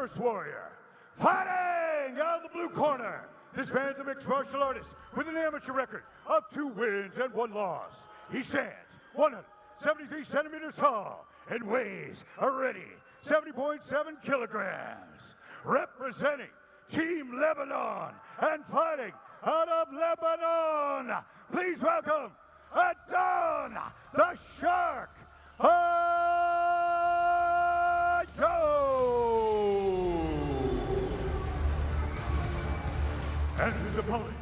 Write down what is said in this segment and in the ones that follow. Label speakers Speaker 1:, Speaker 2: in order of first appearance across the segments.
Speaker 1: first warrior, fighting out of the blue corner. This man's a mixed martial artist with an amateur record of 2 wins and 1 loss. He stands 173 centimeters tall and weighs a ready 70.7 kilograms. Representing Team Lebanon and fighting out of Lebanon, please welcome Adon the Shark Ayoub. And his opponent,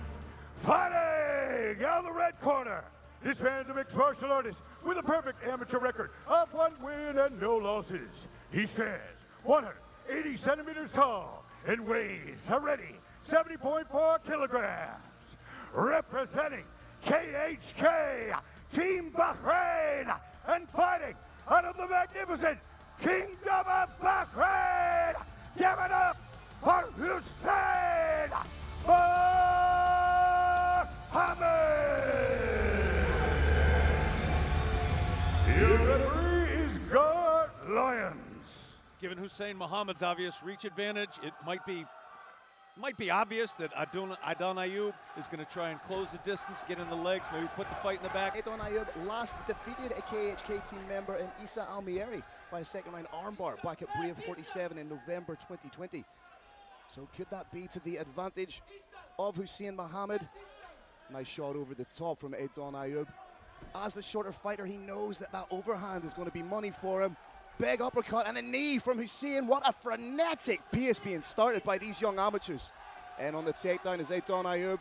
Speaker 1: fighting out of the red corner. This man's a mixed martial artist with a perfect amateur record of 1 win and no losses. He stands 180 centimeters tall and weighs a ready 70.4 kilograms. Representing KHK, Team Bahrain, and fighting out of the magnificent Kingdom of Bahrain. Give it up for Husain Mohammed. Your referee is Guard Lyons.
Speaker 2: Given Husain Mohammed's obvious reach advantage, it might be obvious that Adon Ayoub is going to try and close the distance, get in the legs, maybe put the fight in the back.
Speaker 3: Adon Ayoub last defeated a KHK team member in Issa Almieri by a second-round armbar back at Brave 47 in November 2020. So could that be to the advantage of Husain Mohammed? Nice shot over the top from Adon Ayoub. As the shorter fighter, he knows that overhand is going to be money for him. Big uppercut and a knee from Husain. What a frenetic pace being started by these young amateurs. And on the takedown is Adon Ayoub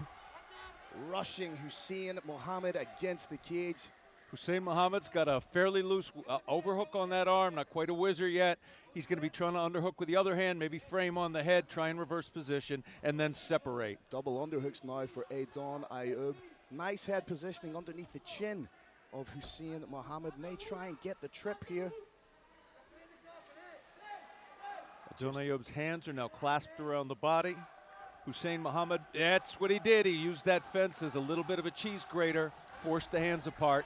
Speaker 3: rushing Husain Mohammed against the cage.
Speaker 2: Husain Mohammed's got a fairly loose overhook on that arm, not quite a whizzer yet. He's going to be trying to underhook with the other hand, maybe frame on the head, try and reverse position, and then separate.
Speaker 3: Double underhooks now for Adon Ayoub. Nice head positioning underneath the chin of Husain Mohammed. May try and get the trip here.
Speaker 2: Adon Ayoub's hands are now clasped around the body. Husain Mohammed, that's what he did. He used that fence as a little bit of a cheese grater, forced the hands apart.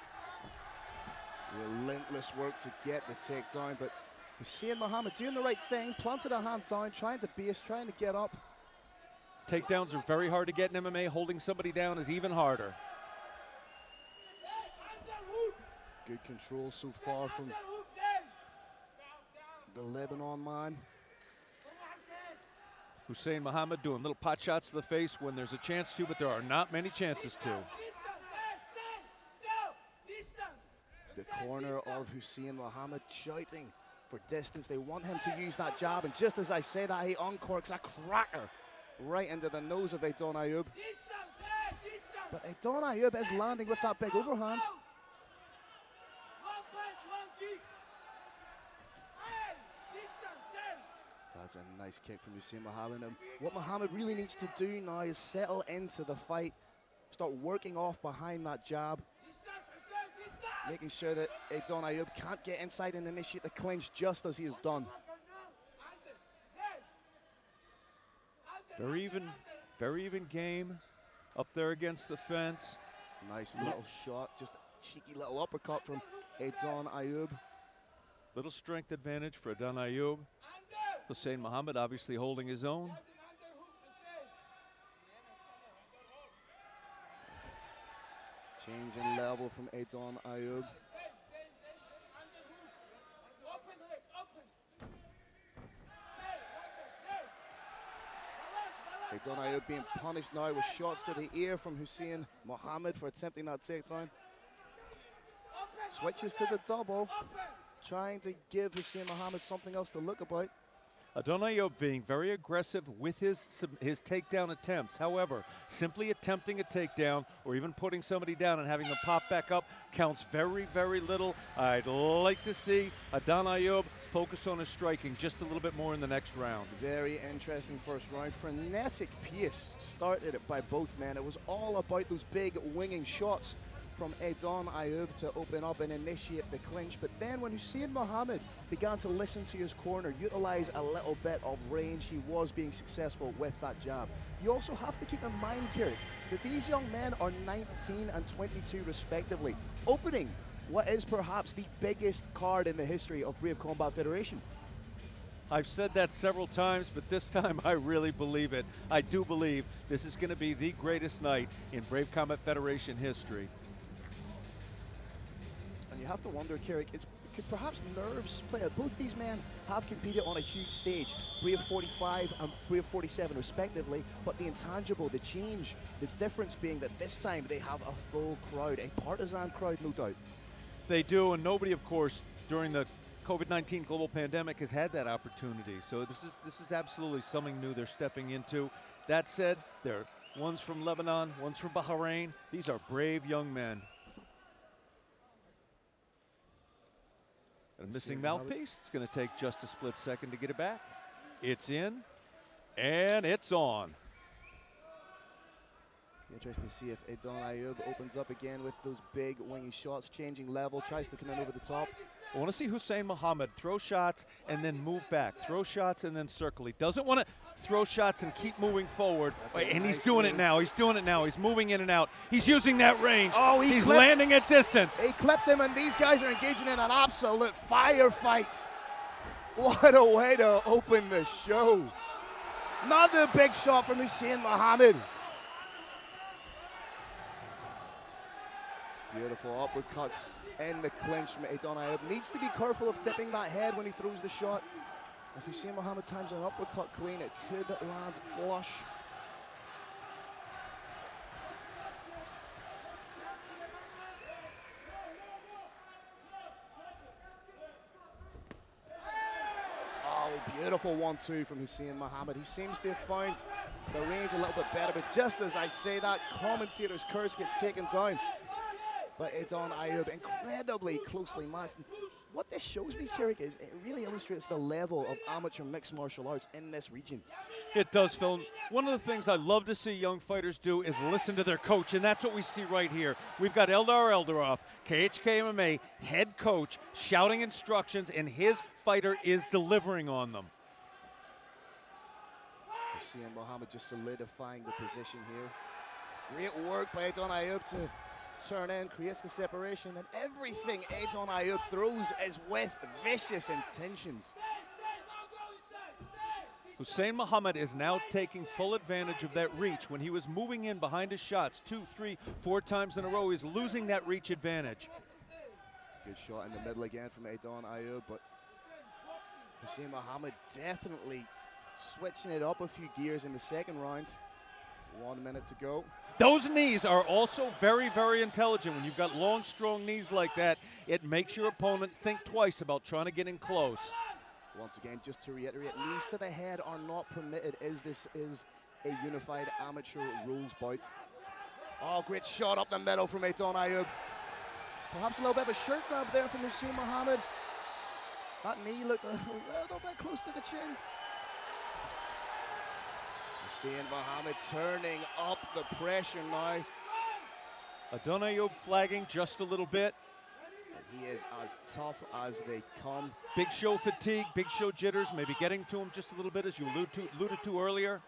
Speaker 3: Relentless work to get the takedown, but Husain Mohammed doing the right thing, planted a hand down, trying to base, trying to get up.
Speaker 2: Takedowns are very hard to get in MMA. Holding somebody down is even harder.
Speaker 3: Good control so far from the Lebanon man.
Speaker 2: Husain Mohammed doing little pot shots to the face when there's a chance to, but there are not many chances to.
Speaker 3: The corner of Husain Mohammed shouting for distance. They want him to use that jab, and just as I say that, he uncorks a cracker right into the nose of Adon Ayoub. But Adon Ayoub is landing with that big overhand. That's a nice kick from Husain Mohammed. And what Mohammed really needs to do now is settle into the fight, start working off behind that jab, making sure that Adon Ayoub can't get inside and initiate the clinch just as he has done.
Speaker 2: Very even game up there against the fence.
Speaker 3: Nice little shot, just a cheeky little uppercut from Adon Ayoub.
Speaker 2: Little strength advantage for Adon Ayoub. Husain Mohammed obviously holding his own.
Speaker 3: Change in level from Adon Ayoub. Adon Ayoub being punished now with shots to the ear from Husain Mohammed for attempting that takedown. Switches to the double, trying to give Husain Mohammed something else to look about.
Speaker 2: Adon Ayoub being very aggressive with his takedown attempts. However, simply attempting a takedown or even putting somebody down and having them pop back up counts very, very little. I'd like to see Adon Ayoub focus on his striking just a little bit more in the next round.
Speaker 3: Very interesting first round. Frenetic pace started it by both men. It was all about those big winging shots from Adon Ayoub to open up and initiate the clinch. But then when Husain Mohammed began to listen to his corner, utilize a little bit of range, he was being successful with that jab. You also have to keep in mind, Kieran, that these young men are 19 and 22 respectively, opening what is perhaps the biggest card in the history of Brave Combat Federation.
Speaker 2: I've said that several times, but this time I really believe it. I do believe this is going to be the greatest night in Brave Combat Federation history.
Speaker 3: And you have to wonder, Carrick, could perhaps nerves play out? Both these men have competed on a huge stage, Brave 45 and Brave 47 respectively, but the intangible, the change, the difference being that this time they have a full crowd, a partisan crowd, no doubt.
Speaker 2: They do, and nobody, of course, during the COVID-19 global pandemic has had that opportunity. So this is absolutely something new they're stepping into. That said, one's from Lebanon, one's from Bahrain. These are brave young men. A missing mouthpiece. It's going to take just a split second to get it back. It's in, and it's on.
Speaker 3: Interesting to see if Adon Ayoub opens up again with those big wingy shots, changing level, tries to come in over the top.
Speaker 2: I want to see Husain Muhammad throw shots and then move back. Throw shots and then circle. He doesn't want to throw shots and keep moving forward. And he's doing it now. He's doing it now. He's moving in and out. He's using that range.
Speaker 3: Oh,
Speaker 2: he's landing at distance.
Speaker 3: He clipped him, and these guys are engaging in an absolute firefight. What a way to open the show. Another big shot from Husain Muhammad. Beautiful uppercuts in the clinch from Adon Ayoub. Needs to be careful of tipping that head when he throws the shot. If Husain Muhammad times an uppercut clean, it could land flush. Oh, beautiful 1-2 from Husain Muhammad. He seems to have found the range a little bit better, but just as I say that, commentator's curse gets taken down. But Adon Ayoub incredibly closely matched. What this shows me, Carrick, is it really illustrates the level of amateur mixed martial arts in this region.
Speaker 2: It does, Phil. One of the things I love to see young fighters do is listen to their coach, and that's what we see right here. We've got Eldar Eldaroff, KHK MMA head coach, shouting instructions, and his fighter is delivering on them.
Speaker 3: Husain Muhammad just solidifying the position here. Great work by Adon Ayoub to turn in, creates the separation, and everything Adon Ayoub throws is with vicious intentions.
Speaker 2: Husain Muhammad is now taking full advantage of that reach. When he was moving in behind his shots 2, 3, 4 times in a row, he's losing that reach advantage.
Speaker 3: Good shot in the middle again from Adon Ayoub, but Husain Muhammad definitely switching it up a few gears in the second round. 1 minute to go.
Speaker 2: Those knees are also very, very intelligent. When you've got long, strong knees like that, it makes your opponent think twice about trying to get in close.
Speaker 3: Once again, just to reiterate, knees to the head are not permitted, as this is a unified amateur rules bout. Oh, great shot up the middle from Adon Ayoub. Perhaps a little bit of a shirt grab there from Husain Muhammad. That knee looked a little bit close to the chin. Husain Muhammad turning up the pressure now.
Speaker 2: Adon Ayoub flagging just a little bit.
Speaker 3: And he is as tough as they come.
Speaker 2: Big show fatigue, big show jitters, maybe getting to him just a little bit, as you alluded to earlier.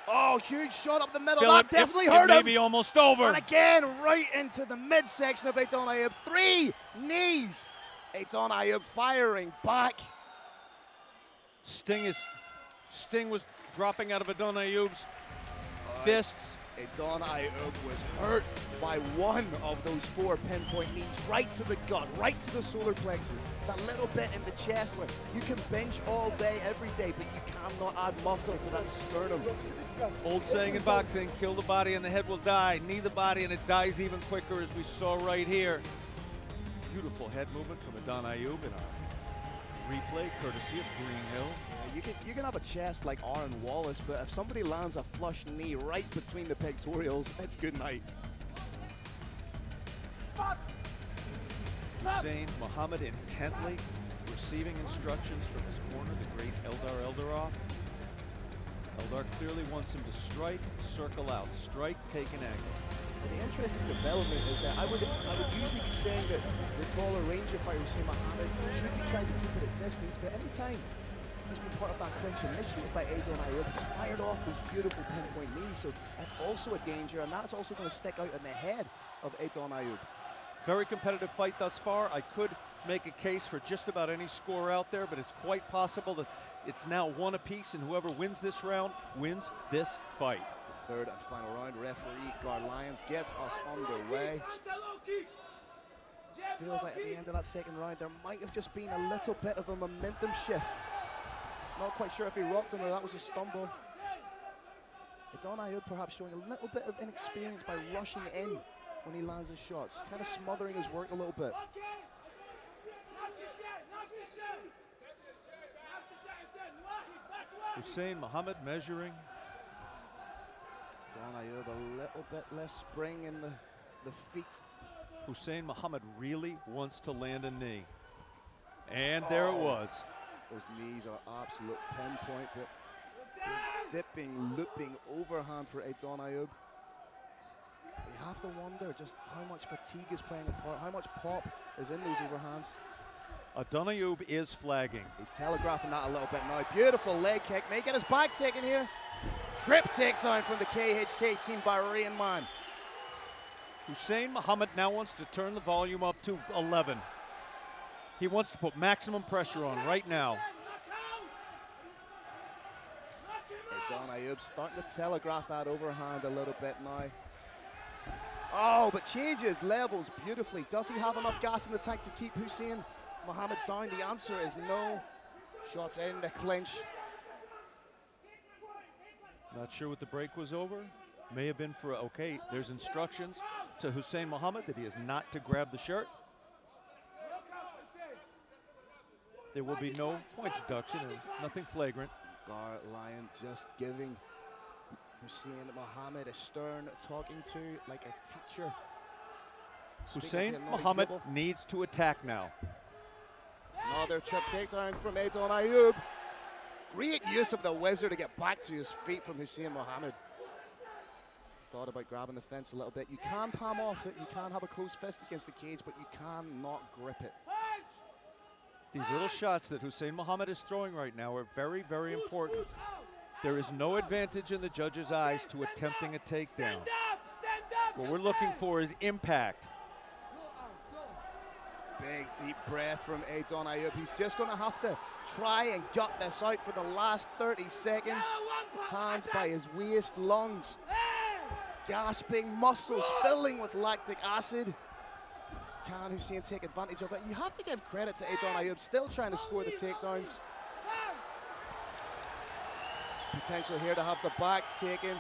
Speaker 3: Oh, huge shot up the middle. That definitely hurt him.
Speaker 2: It may be almost over.
Speaker 3: And again, right into the midsection of Adon Ayoub. 3 knees. Adon Ayoub firing back.
Speaker 2: Sting was dropping out of Adon Ayoub's fists.
Speaker 3: Adon Ayoub was hurt by one of those 4 pinpoint knees, right to the gut, right to the solar plexus. That little bit in the chest where you can bench all day, every day, but you cannot add muscle to that sternum.
Speaker 2: Old saying in boxing, kill the body and the head will die. Knee the body and it dies even quicker, as we saw right here. Beautiful head movement from Adon Ayoub in our replay, courtesy of Green Hill.
Speaker 3: You can have a chest like Aaron Wallace, but if somebody lands a flush knee right between the pectorials, it's good night.
Speaker 2: Husain Muhammad intently receiving instructions from his corner, the great Eldar Eldaroff. Eldar clearly wants him to strike, circle out, strike, take an angle.
Speaker 3: The interesting development is that I would usually be saying that the taller ranger fighter, Husain Muhammad, should be trying to keep it at distance, but anytime he's been part of that clinch initiated by Adon Ayoub, he's fired off those beautiful pinpoint knees, so that's also a danger, and that's also going to stick out in the head of Adon Ayoub.
Speaker 2: Very competitive fight thus far. I could make a case for just about any score out there, but it's quite possible that it's now one apiece, and whoever wins this round wins this fight.
Speaker 3: The third and final round, referee Gar Lyons gets us underway. Feels like at the end of that second round, there might have just been a little bit of a momentum shift. Not quite sure if he rocked him or that was a stumble. Adon Ayoub perhaps showing a little bit of inexperience by rushing in when he lands his shots, kind of smothering his work a little bit.
Speaker 2: Husain Muhammad measuring.
Speaker 3: Adon Ayoub a little bit less spring in the feet.
Speaker 2: Husain Muhammad really wants to land a knee. And there it was.
Speaker 3: Those knees are absolute pinpoint, but dipping, looping overhand for Adon Ayoub. You have to wonder just how much fatigue is playing a part, how much pop is in those overhands.
Speaker 2: Adon Ayoub is flagging.
Speaker 3: He's telegraphing that a little bit now. Beautiful leg kick, may get his back taken here. Trip takedown from the KHK team Bahrain man.
Speaker 2: Husain Muhammad now wants to turn the volume up to 11. He wants to put maximum pressure on right now.
Speaker 3: Adon Ayoub starting to telegraph that overhand a little bit now. Oh, but changes levels beautifully. Does he have enough gas in the tank to keep Husain Muhammad down? The answer is no. Shots in the clinch.
Speaker 2: Not sure what the break was over. May have been for, okay, there's instructions to Husain Muhammad that he is not to grab the shirt. There will be no point deduction and nothing flagrant.
Speaker 3: Gar Lyon just giving Husain Muhammad a stern talking to, like a teacher.
Speaker 2: Husain Muhammad needs to attack now.
Speaker 3: Another trip takedown from Adon Ayoub. Great use of the wizard to get back to his feet from Husain Muhammad. Thought about grabbing the fence a little bit. You can palm off it, you can have a closed fist against the cage, but you cannot grip it.
Speaker 2: These little shots that Husain Muhammad is throwing right now are very, very important. There is no advantage in the judge's eyes to attempting a takedown. What we're looking for is impact.
Speaker 3: Big deep breath from Adon Ayoub. He's just going to have to try and gut this out for the last 30 seconds. Hands by his waist, lungs gasping, muscles filling with lactic acid. Can Husain take advantage of it? You have to give credit to Adon Ayoub, still trying to score the takedowns. Potential here to have the back taken.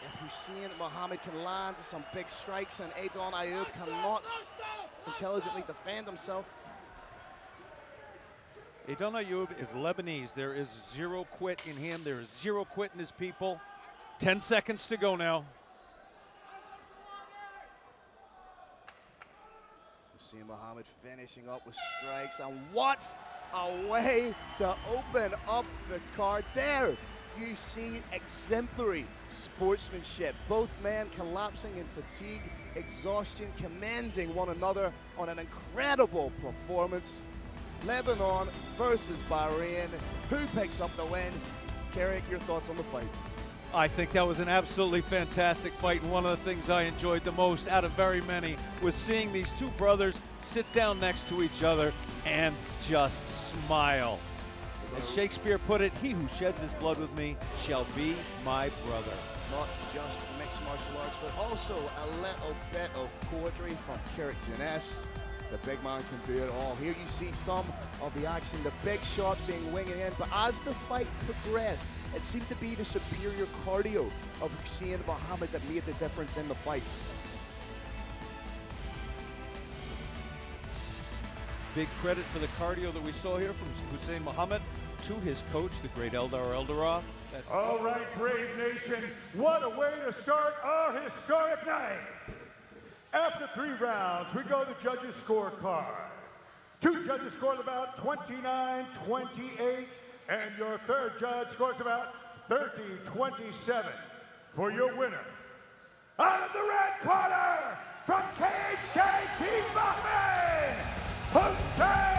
Speaker 3: If Husain Muhammad can land some big strikes and Adon Ayoub cannot intelligently defend himself.
Speaker 2: Adon Ayoub is Lebanese. There is zero quit in him. There is zero quit in his people. 10 seconds to go now.
Speaker 3: Husain Muhammad finishing up with strikes, and what a way to open up the card. There you see exemplary sportsmanship. Both men collapsing in fatigue, exhaustion, commending one another on an incredible performance. Lebanon versus Bahrain. Who picks up the win? Carrick, your thoughts on the fight?
Speaker 2: I think that was an absolutely fantastic fight, and one of the things I enjoyed the most out of very many was seeing these two brothers sit down next to each other and just smile. As Shakespeare put it, he who sheds his blood with me shall be my brother.
Speaker 3: Not just mixed martial arts, but also a little bit of poetry from Carrick Jeunesse. The big man can do it all. Here you see some of the action, the big shots being winged in, but as the fight progressed, it seemed to be the superior cardio of Husain Muhammad that made the difference in the fight.
Speaker 2: Big credit for the cardio that we saw here from Husain Muhammad to his coach, the great Eldar Eldara.
Speaker 1: All right, Brave Nation, what a way to start our historic night. After 3 rounds, we go to the judges' scorecard. 2 judges scored about 29-28, and your third judge scores about 30-27. For your winner, out of the red corner, from KHK Team Bahrain, Husain!